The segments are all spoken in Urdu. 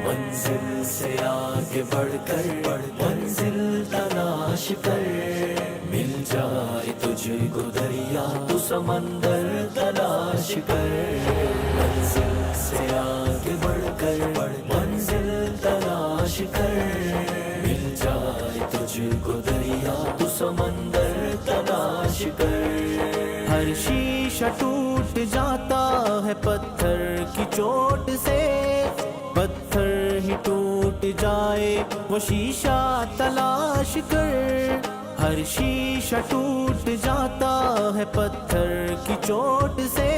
منزل سے آگے بڑھ کر منزل تلاش کر، مل جائے تجھ کو دریا تو سمندر تلاش کر، منزل سے آگے بڑھ کر منزل تلاش کر، مل جائے تجھ کو دریا تو سمندر تلاش کر۔ ہر شیشہ ٹوٹ جاتا ہے پتھر کی چوٹ سے، پتھر ہی ٹوٹ جائے وہ شیشہ تلاش کر، ہر شیشہ ٹوٹ جاتا ہے پتھر کی چوٹ سے،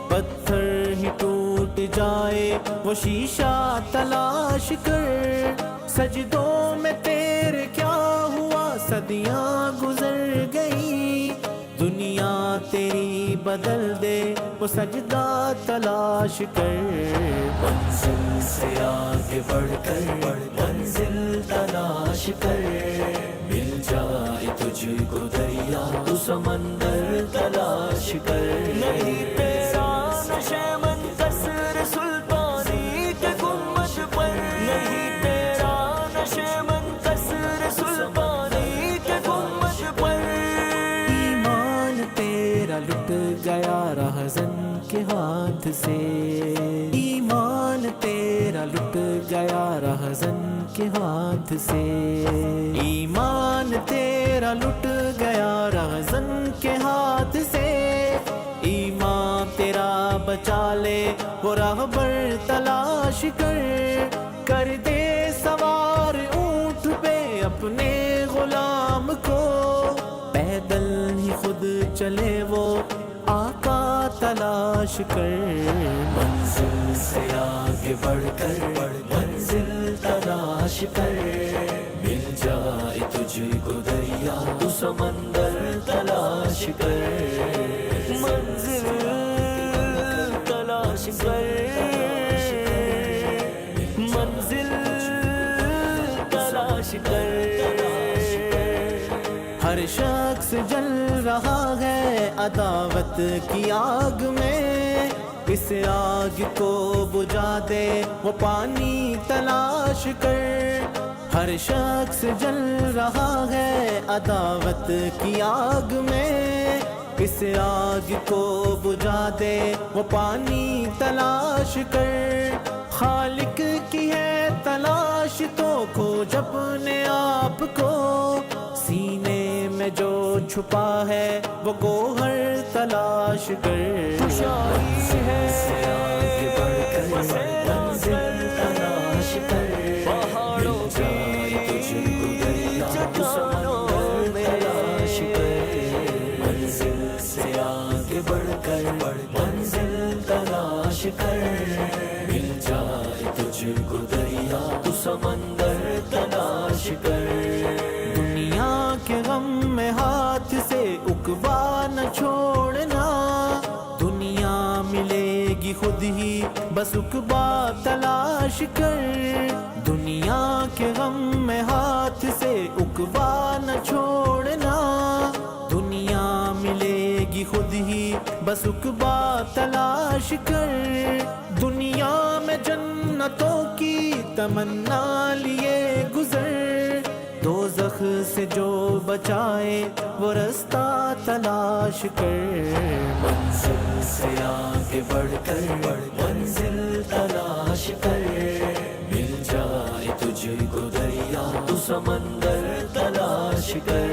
پتھر ہی ٹوٹ جائے وہ شیشہ تلاش کر۔ سجدوں میں تیرے کیا ہوا، صدیاں گزر گئی، دنیا تیری بدل دے وہ سجدہ تلاش کر۔ منزل سے آگے بڑھ کر منزل تلاش کر، مل جائے تجھ کو دریا تو سمندر تلاش کر۔ نہیں تیرا نشے من قصر سلطانی کے گنبد پر، نہیں تیرا نشے من قصر سلطانی کے گنبد پر، ایمان تیرا لٹ گیا رہزن کے ہاتھ سے، ایمان تیرا لٹ گیا رہزن کے ہاتھ سے، ایمان تیرا لٹ گیا رہزن کے ہاتھ سے، ایمان تیرا بچا لے وہ راہبر تلاش کر دے سوار اونٹ پہ اپنے غلام کو، پیدل ہی خود چلے وہ آقا تلاش کر۔ منزل سے آگے بڑھ کر منزل تلاش کر، مل جائے تجھ کو دریا تو سمندر تلاش کر، منزل تلاش کر، منزل تلاش کر۔ ہر شخص جل رہا ہے عداوت کی آگ میں، اس آگ کو بجھا دے وہ پانی تلاش کر، ہر شخص جل رہا ہے عداوت کی آگ میں، اس آگ کو بجھا دے وہ پانی تلاش کر۔ خالق کی ہے تلاش تو کھوج اپنے آپ کو، سینے میں جو چھپا ہے وہ گوہر تلاش کر۔ منزل سے آگے بڑھ کر منزل تلاش کر، مل جائے تجھ کو دریا تو سمندر تلاش کر، منزل سے آگے بڑھ کر منزل تلاش کر، مل جائے تجھ کو دریا تو سمندر تلاش کر۔ دنیا کے غم میں ہاتھ سے عقبہ نہ چھوڑنا، دنیا ملے گی خود ہی بس عقبہ تلاش کر، دنیا کے غم میں ہاتھ سے عقبہ نہ چھوڑنا، دنیا ملے گی خود ہی بس عقبہ تلاش کر۔ دنیا میں جنتوں کی تمنا لیے گزر، دوزخ سے جو بچائے وہ رستہ تلاش کر۔ منزل سے آگے بڑھ کر منزل تلاش کر، مل جائے تجھ کو دریا تو سمندر تلاش کر،